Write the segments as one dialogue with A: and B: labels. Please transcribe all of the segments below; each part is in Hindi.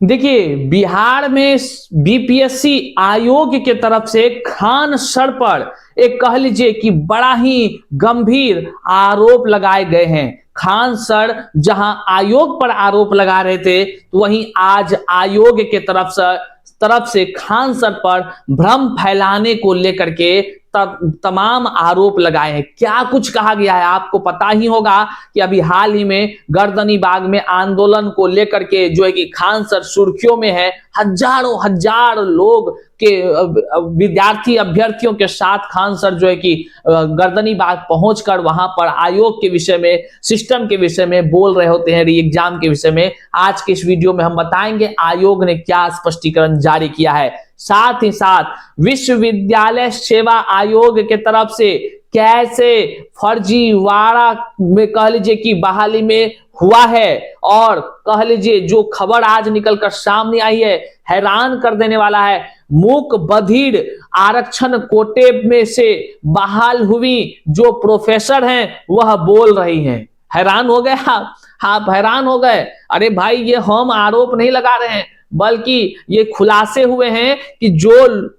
A: देखिए, बिहार में बीपीएससी आयोग के तरफ से खान सर पर एक कह लीजिए कि बड़ा ही गंभीर आरोप लगाए गए हैं। खान सर जहां आयोग पर आरोप लगा रहे थे, तो वहीं आज आयोग के तरफ से खान सर पर भ्रम फैलाने को लेकर के तमाम आरोप लगाए हैं। क्या कुछ कहा गया है आपको पता ही होगा कि अभी हाल ही में गर्दनी बाग में आंदोलन को लेकर के जो है कि खान सर सुर्खियों में है। हजारों हजार लोग के विद्यार्थी अभ्यर्थियों के साथ खान सर जो है कि गर्दनी बाग पहुंचकर वहां पर आयोग के विषय में, सिस्टम के विषय में बोल रहे होते हैं, री एग्जाम के विषय में। आज के इस वीडियो में हम बताएंगे आयोग ने क्या स्पष्टीकरण जारी किया है। साथ ही साथ विश्वविद्यालय सेवा आयोग के तरफ से कैसे फर्जीवाड़ा में कह लीजिए कि बहाली में हुआ है, और कह लीजिए जो खबर आज निकलकर सामने आई है हैरान कर देने वाला है। मूक बधिर आरक्षण कोटे में से बहाल हुई जो प्रोफेसर हैं वह बोल रही हैं। हैरान हो गए आप हैरान हो गए। अरे भाई, ये हम आरोप नहीं लगा रहे हैं, बल्कि ये खुलासे हुए हैं कि जो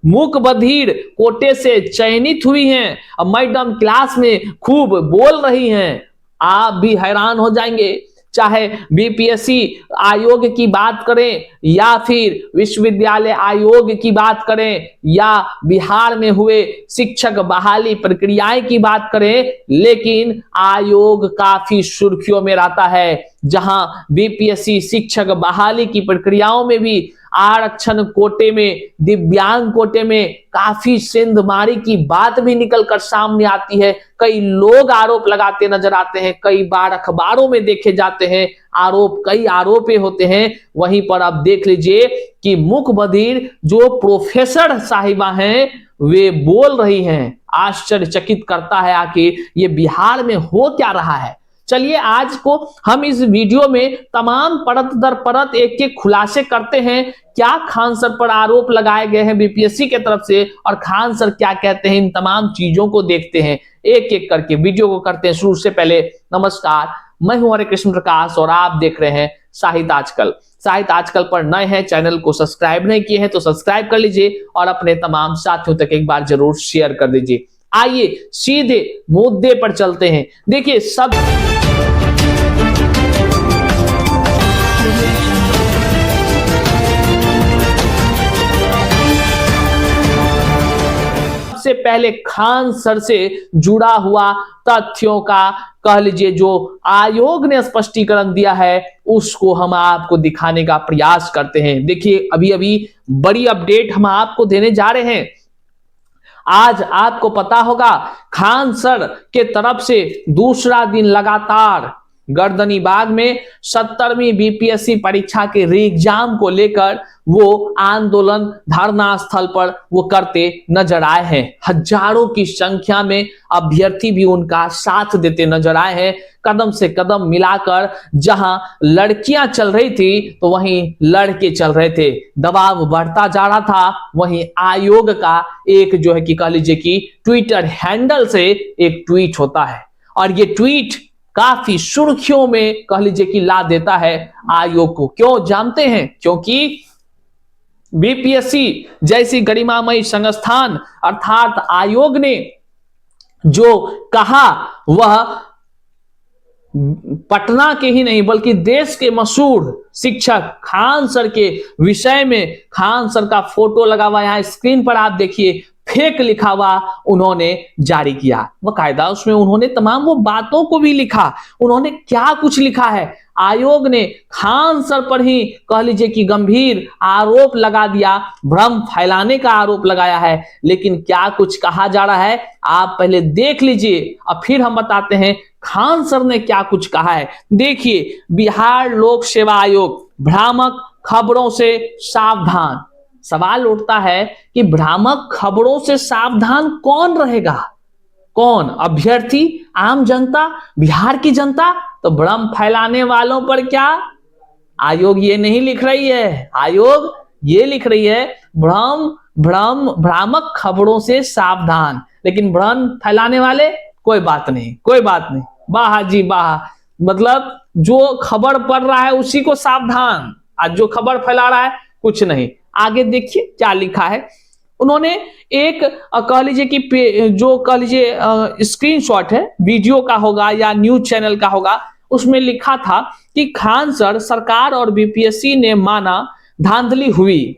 A: मूक बधिर कोटे से चयनित हुई हैं, अब मैडम क्लास में खूब बोल रही हैं। आप भी हैरान हो जाएंगे। चाहे बीपीएससी आयोग की बात करें या फिर विश्वविद्यालय आयोग की बात करें या बिहार में हुए शिक्षक बहाली प्रक्रियाएं की बात करें, लेकिन आयोग काफी सुर्खियों में रहता है। जहां बीपीएससी शिक्षक बहाली की प्रक्रियाओं में भी आरक्षण कोटे में, दिव्यांग कोटे में काफी सेंधमारी की बात भी निकलकर सामने आती है। कई लोग आरोप लगाते नजर आते हैं, कई बार अखबारों में देखे जाते हैं आरोप, कई आरोपे होते हैं। वहीं पर आप देख लीजिए कि मुख बधिर जो प्रोफेसर साहिबा हैं वे बोल रही हैं। आश्चर्यचकित करता है आखिर ये बिहार में हो क्या रहा है। चलिए आज को हम इस वीडियो में तमाम परत दर परत एक एक खुलासे करते हैं। क्या खान सर पर आरोप लगाए गए हैं बीपीएससी के तरफ से, और खान सर क्या कहते हैं, इन तमाम चीजों को देखते हैं एक एक करके। वीडियो को करते हैं शुरू। से पहले नमस्कार, मैं हूं हरे कृष्ण प्रकाश और आप देख रहे हैं साहित्य आजकल। साहित्य आजकल पर नए हैं, चैनल को सब्सक्राइब नहीं किए हैं तो सब्सक्राइब कर लीजिए और अपने तमाम साथियों तक एक बार जरूर शेयर कर दीजिए। आइए सीधे मुद्दे पर चलते हैं। देखिए, सबसे पहले खान सर से जुड़ा हुआ तथ्यों का कह लीजिए जो आयोग ने स्पष्टीकरण दिया है उसको हम आपको दिखाने का प्रयास करते हैं। देखिए, अभी अभी बड़ी अपडेट हम आपको देने जा रहे हैं। आज आपको पता होगा खान सर के तरफ से दूसरा दिन लगातार गर्दनी बाग में 70वीं बीपीएससी परीक्षा के री एग्जाम को लेकर वो आंदोलन धरना स्थल पर वो करते नजर आए हैं। हजारों की संख्या में अभ्यर्थी भी उनका साथ देते नजर आए हैं। कदम से कदम मिलाकर जहां लड़कियां चल रही थी तो वहीं लड़के चल रहे थे। दबाव बढ़ता जा रहा था। वहीं आयोग का एक जो है कि कह लीजिए कि ट्विटर हैंडल से एक ट्वीट होता है, और ये ट्वीट काफी सुर्खियों में कह लीजिए कि ला देता है आयोग को। क्यों जानते हैं? क्योंकि बीपीएससी जैसी गरिमामयी संस्थान अर्थात आयोग ने जो कहा वह पटना के ही नहीं बल्कि देश के मशहूर शिक्षक खान सर के विषय में, खान सर का फोटो लगा हुआ यहां स्क्रीन पर आप देखिए, फेक लिखा हुआ उन्होंने जारी किया। बकायदा उसमें उन्होंने तमाम वो बातों को भी लिखा। उन्होंने क्या कुछ लिखा है, आयोग ने खान सर पर ही कह लीजिए कि गंभीर आरोप लगा दिया, भ्रम फैलाने का आरोप लगाया है। लेकिन क्या कुछ कहा जा रहा है आप पहले देख लीजिए और फिर हम बताते हैं खान सर ने क्या कुछ कहा है। देखिए, बिहार लोक सेवा आयोग भ्रामक खबरों से सावधान। सवाल उठता है कि भ्रामक खबरों से सावधान कौन रहेगा? कौन? अभ्यर्थी, आम जनता, बिहार की जनता? तो भ्रम फैलाने वालों पर क्या आयोग ये नहीं लिख रही है, आयोग ये लिख रही है भ्रामक खबरों से सावधान। लेकिन भ्रम फैलाने वाले कोई बात नहीं, कोई बात नहीं, वाह जी वाह। मतलब जो खबर पढ़ रहा है उसी को सावधान, आज जो खबर फैला रहा है कुछ नहीं। आगे देखिए क्या लिखा है। उन्होंने एक कह लीजिए कि जो कह लीजिए स्क्रीनशॉट है, वीडियो का होगा या न्यूज चैनल का होगा, उसमें लिखा था कि खान सर, सरकार और बीपीएससी ने माना धांधली हुई।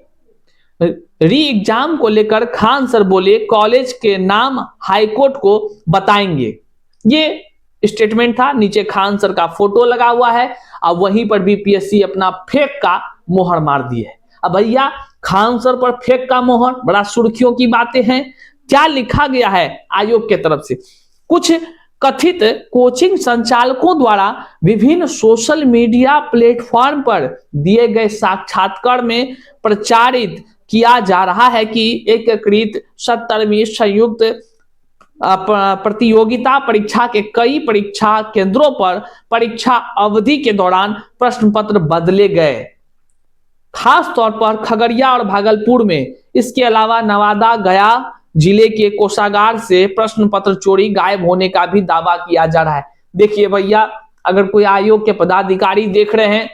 A: री एग्जाम को लेकर खान सर बोले कॉलेज के नाम हाईकोर्ट को बताएंगे। ये स्टेटमेंट था, नीचे खान सर का फोटो लगा हुआ है। अब वहीं पर बीपीएससी अपना फेक का मोहर मार दी है। अब भैया खान सर पर फेक का मोहर, बड़ा सुर्खियों की बातें हैं। क्या लिखा गया है आयोग के तरफ से? कुछ कथित कोचिंग संचालकों द्वारा विभिन्न सोशल मीडिया प्लेटफॉर्म पर दिए गए साक्षात्कार में प्रचारित किया जा रहा है कि एकीकृत 70वीं संयुक्त प्रतियोगिता परीक्षा के कई परीक्षा केंद्रों पर परीक्षा अवधि के दौरान प्रश्न पत्र बदले गए, खास तौर पर खगड़िया और भागलपुर में। इसके अलावा नवादा, गया जिले के कोषागार से प्रश्न पत्र चोरी, गायब होने का भी दावा किया जा रहा है। देखिए भैया, अगर कोई आयोग के पदाधिकारी देख रहे हैं,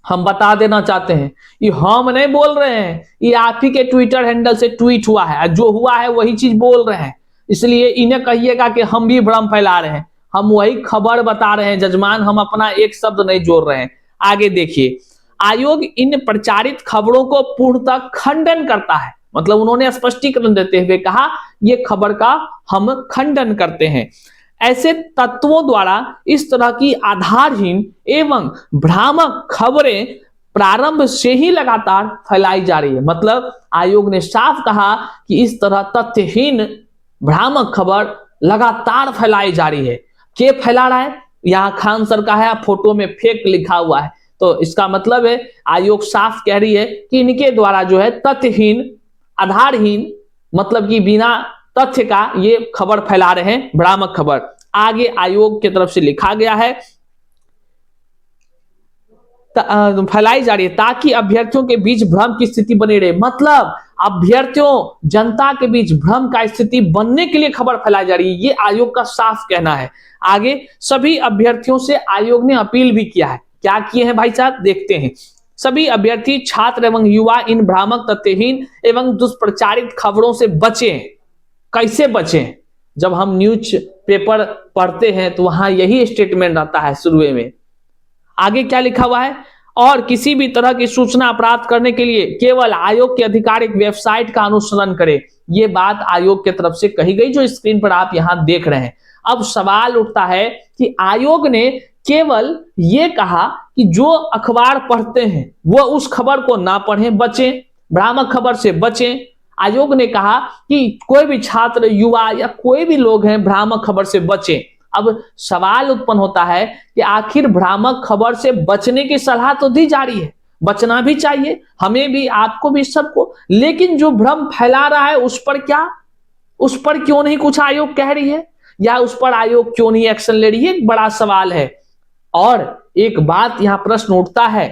A: हम बता देना चाहते हैं, ये हम नहीं बोल रहे हैं, ये आप ही के ट्विटर हैंडल से ट्वीट हुआ है, जो हुआ है वही चीज बोल रहे हैं। इसलिए इन्हें कहिएगा कि हम भी भ्रम फैला रहे हैं, हम वही खबर बता रहे हैं जजमान, हम अपना एक शब्द नहीं जोड़ रहे हैं। आगे देखिए, आयोग इन प्रचारित खबरों को पूर्णतः खंडन करता है। मतलब उन्होंने स्पष्टीकरण देते हुए कहा, यह खबर का हम खंडन करते हैं। ऐसे तत्वों द्वारा इस तरह की आधारहीन एवं भ्रामक खबरें प्रारंभ से ही लगातार फैलाई जा रही है। मतलब आयोग ने साफ कहा कि इस तरह तथ्यहीन भ्रामक खबर लगातार फैलाई जा रही है। के फैला रहा है? यहां खान सर का है, फोटो में फेक लिखा हुआ है, तो इसका मतलब है आयोग साफ कह रही है कि इनके द्वारा जो है तथ्यहीन, आधारहीन, मतलब कि बिना तथ्य का ये खबर फैला रहे हैं, भ्रामक खबर। आगे आयोग की तरफ से लिखा गया है, फैलाई जा रही है ताकि अभ्यर्थियों के बीच भ्रम की स्थिति बनी रहे। मतलब अभ्यर्थियों, जनता के बीच भ्रम का स्थिति बनने के लिए खबर फैलाई जा रही है, ये आयोग का साफ कहना है। आगे सभी अभ्यर्थियों से आयोग ने अपील भी किया है। क्या किए हैं भाई साहब, देखते हैं। सभी अभ्यर्थी, छात्र एवं युवा इन भ्रामक, तथ्यहीन एवं दुष्प्रचारित खबरों से बचें। कैसे बचें? जब हम न्यूज पेपर पढ़ते हैं तो वहां यही स्टेटमेंट आता है शुरू में। आगे क्या लिखा हुआ है? और किसी भी तरह की सूचना प्राप्त करने के लिए केवल आयोग की आधिकारिक वेबसाइट का अनुसरण करें। यह बात आयोग की तरफ से कही गई, जो स्क्रीन पर आप यहां देख रहे हैं। अब सवाल उठता है कि आयोग ने केवल यह कहा कि जो अखबार पढ़ते हैं वो उस खबर को ना पढ़ें, बचें, भ्रामक खबर से बचें। आयोग ने कहा कि कोई भी छात्र, युवा या कोई भी लोग हैं, भ्रामक खबर से बचें। अब सवाल उत्पन्न होता है कि आखिर भ्रामक खबर से बचने की सलाह तो दी जा रही है, बचना भी चाहिए, हमें भी, आपको भी, सबको, लेकिन जो भ्रम फैला रहा है उस पर क्या, उस पर क्यों नहीं कुछ आयोग कह रही है, या उस पर आयोग क्यों नहीं एक्शन ले रही है? एक बड़ा सवाल है। और एक बात यहां प्रश्न उठता है,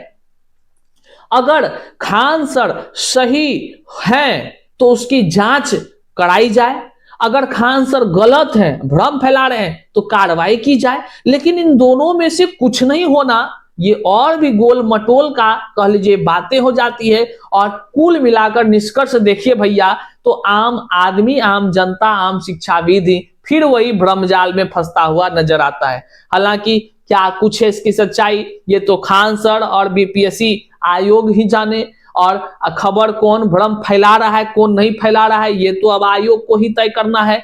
A: अगर खान सर सही हैं तो उसकी जांच कराई जाए, अगर खान सर गलत हैं, भ्रम फैला रहे हैं, तो कार्रवाई की जाए। लेकिन इन दोनों में से कुछ नहीं होना, ये और भी गोल मटोल का कह लीजिए बातें हो जाती है। और कुल मिलाकर निष्कर्ष देखिए भैया, तो आम आदमी, आम जनता, आम शिक्षाविद ही फिर वही भ्रमजाल में फंसता हुआ नजर आता है। हालांकि क्या कुछ है इसकी सच्चाई, ये तो खान सर और बीपीएससी आयोग ही जाने, और खबर कौन भ्रम फैला रहा है, कौन नहीं फैला रहा है, ये तो अब आयोग को ही तय करना है।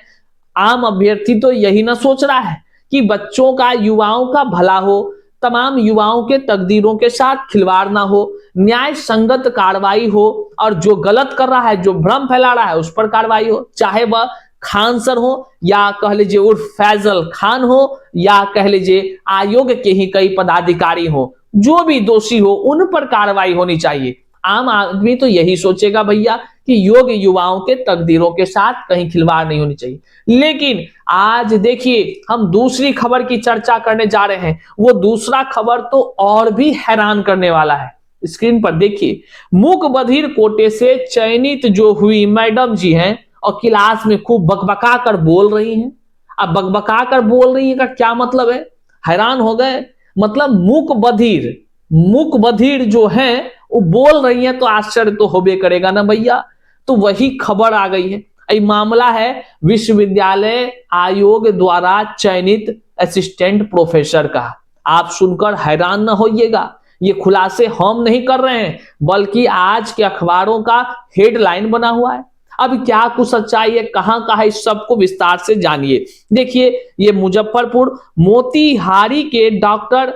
A: आम अभ्यर्थी तो यही ना सोच रहा है कि बच्चों का, युवाओं का भला हो, तमाम युवाओं के तकदीरों के साथ खिलवाड़ ना हो, न्याय संगत कार्रवाई हो, और जो गलत कर रहा है, जो भ्रम फैला रहा है, उस पर कार्रवाई हो, चाहे वह खान सर हो या कह लीजिए उर्फ फैजल खान हो, या कह लीजिए आयोग के ही कई पदाधिकारी हो, जो भी दोषी हो उन पर कार्रवाई होनी चाहिए। आम आदमी तो यही सोचेगा भैया कि योग्य युवाओं के तकदीरों के साथ कहीं खिलवाड़ नहीं होनी चाहिए। लेकिन आज देखिए, हम दूसरी खबर की चर्चा करने जा रहे हैं। वो दूसरा खबर तो और भी हैरान करने वाला है। स्क्रीन पर देखिए, मूक बधिर कोटे से चयनित जो हुई मैडम जी हैं और क्लास में खूब बकबका कर बोल रही हैं। अब बकबका कर बोल रही है का क्या मतलब है? हैरान हो गए? मतलब मूक बधिर, मूक बधिर जो हैं वो बोल रही हैं तो आश्चर्य तो होबे करेगा ना भैया। तो वही खबर आ गई है। ये मामला है विश्वविद्यालय आयोग द्वारा चयनित असिस्टेंट प्रोफेसर का। आप सुनकर हैरान न होइएगा, ये खुलासे हम नहीं कर रहे हैं बल्कि आज के अखबारों का हेडलाइन बना हुआ है। अब क्या कुछ सच्चाई है, कहां का है, इस सबको विस्तार से जानिए। देखिए, ये मुजफ्फरपुर मोतिहारी के डॉक्टर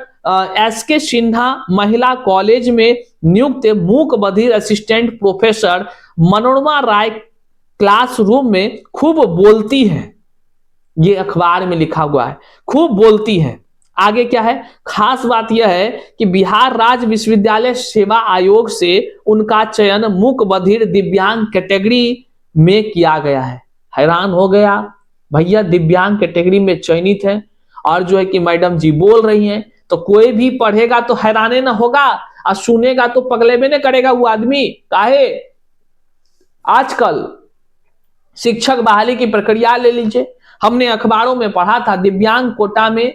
A: एसके सिन्हा महिला कॉलेज में नियुक्त मूक बधिर असिस्टेंट प्रोफेसर मनोरमा राय क्लासरूम में खूब बोलती है। ये अखबार में लिखा हुआ है, खूब बोलती है। आगे क्या है, खास बात यह है कि बिहार राज्य विश्वविद्यालय सेवा आयोग से उनका चयन मूक बधिर दिव्यांग कैटेगरी में किया गया है। हैरान हो गया भैया, दिव्यांग कैटेगरी में चयनित है और जो है कि मैडम जी बोल रही हैं, तो कोई भी पढ़ेगा तो हैराने ना होगा और सुनेगा तो पगलेबे न करेगा वो आदमी। काहे, आजकल शिक्षक बहाली की प्रक्रिया ले लीजिए, हमने अखबारों में पढ़ा था दिव्यांग कोटा में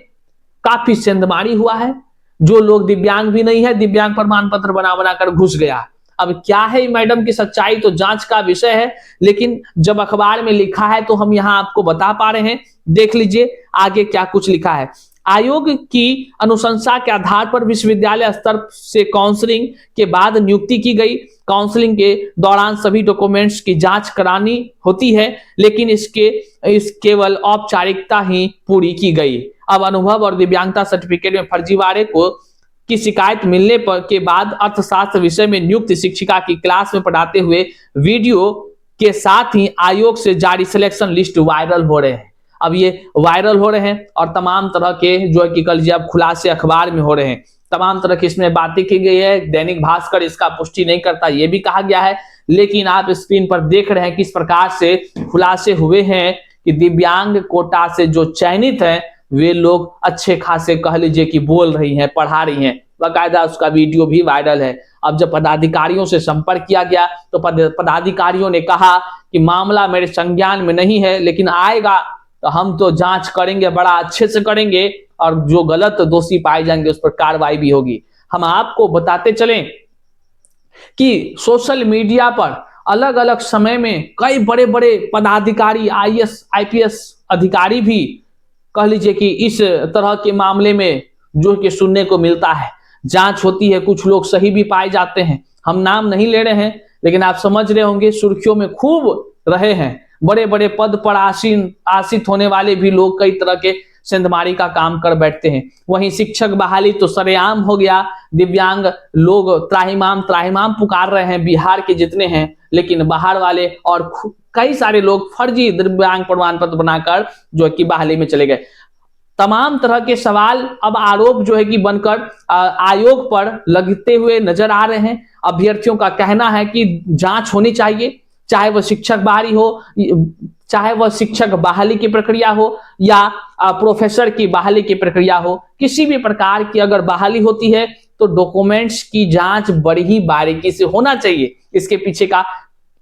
A: काफी सेंधमारी हुआ है। जो लोग दिव्यांग भी नहीं है दिव्यांग प्रमाण पत्र बना बनाकर घुस गया। अब क्या है मैडम की सच्चाई तो जांच का विषय है, लेकिन जब अखबार में लिखा है तो हम यहां आपको बता पा रहे हैं। देख लीजिए आगे क्या कुछ लिखा है। आयोग की अनुशंसा के आधार पर विश्वविद्यालय स्तर से काउंसलिंग के बाद नियुक्ति की गई। काउंसलिंग के दौरान सभी डॉक्यूमेंट्स की जांच करानी होती है, लेकिन इस केवल औपचारिकता ही पूरी की गई। अब अनुभव और दिव्यांगता सर्टिफिकेट में फर्जीवाड़े की शिकायत मिलने के बाद अर्थशास्त्र विषय में नियुक्त शिक्षिका की क्लास में पढ़ाते हुए वीडियो के साथ ही आयोग से जारी सिलेक्शन लिस्ट वायरल हो रहे हैं। अब ये वायरल हो रहे हैं और तमाम तरह के जो है कि कल जी अब खुलासे अखबार में हो रहे हैं। तमाम तरह की इसमें बातें की गई है। दैनिक भास्कर इसका पुष्टि नहीं करता, ये भी कहा गया है, लेकिन आप स्क्रीन पर देख रहे हैं किस प्रकार से खुलासे हुए हैं कि दिव्यांग कोटा से जो चयनित है वे लोग अच्छे खासे कह लीजिए कि बोल रही हैं, पढ़ा रही हैं। बाकायदा उसका वीडियो भी वायरल है। अब जब पदाधिकारियों से संपर्क किया गया तो पदाधिकारियों ने कहा कि मामला मेरे संज्ञान में नहीं है, लेकिन आएगा तो हम तो जांच करेंगे, बड़ा अच्छे से करेंगे और जो गलत दोषी पाए जाएंगे उस पर कार्रवाई भी होगी। हम आपको बताते चलें कि सोशल मीडिया पर अलग अलग समय में कई बड़े बड़े पदाधिकारी, आईएएस आईपीएस अधिकारी भी कह लीजिए कि इस तरह के मामले में जो कि सुनने को मिलता है। जांच होती है, कुछ लोग सही भी पाए जाते हैं। हम नाम नहीं ले रहे हैं, लेकिन आप समझ रहे होंगे सुर्खियों में खूब रहे हैं। बड़े बड़े पद पर आसीन होने वाले भी लोग कई तरह के सेंधमारी का काम कर बैठते हैं। वहीं शिक्षक बहाली तो सरेआम हो गया। दिव्यांग लोग त्राहिमाम त्राहिमाम पुकार रहे हैं, बिहार के जितने हैं, लेकिन बाहर वाले और कई सारे लोग फर्जी दिव्यांग प्रमाण पत्र बनाकर जो है कि बहाली में चले गए। तमाम तरह के सवाल अब आरोप जो है कि बनकर आयोग पर लगते हुए नजर आ रहे हैं। अभ्यर्थियों का कहना है कि जांच होनी चाहिए, चाहे वह शिक्षक बहाली हो, चाहे वह शिक्षक बहाली की प्रक्रिया हो या प्रोफेसर की बहाली की प्रक्रिया हो। किसी भी प्रकार की अगर बहाली होती है तो डॉक्यूमेंट्स की जांच बड़ी ही बारीकी से होना चाहिए। इसके पीछे का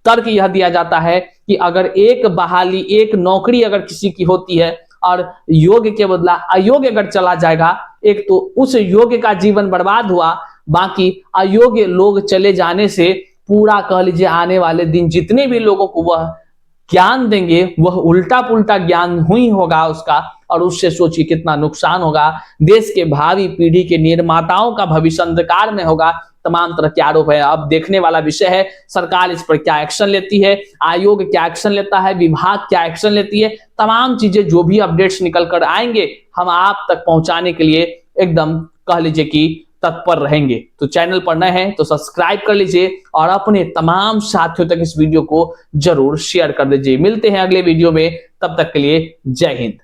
A: तर्क यह दिया जाता है कि अगर एक बहाली, एक नौकरी अगर किसी की होती है और योग्य के बदला अयोग्य अगर चला जाएगा, एक तो उस योग्य का जीवन बर्बाद हुआ, बाकी अयोग्य लोग चले जाने से पूरा कह लीजिए आने वाले दिन जितने भी लोगों को वह ज्ञान देंगे वह उल्टा पुल्टा ज्ञान ही होगा उसका, और उससे सोचिए कितना नुकसान होगा। देश के भावी पीढ़ी के निर्माताओं का भविष्य अंधकार में होगा। तमाम तरह के आरोप है। अब देखने वाला विषय है सरकार इस पर क्या एक्शन लेती है, आयोग क्या एक्शन लेता है, विभाग क्या एक्शन लेती है। तमाम चीजें जो भी अपडेट्स निकल कर आएंगे हम आप तक पहुंचाने के लिए एकदम कह लीजिए कि तत्पर रहेंगे। तो चैनल पर नए हैं तो सब्सक्राइब कर लीजिए और अपने तमाम साथियों तक इस वीडियो को जरूर शेयर कर दीजिए। मिलते हैं अगले वीडियो में, तब तक के लिए जय हिंद।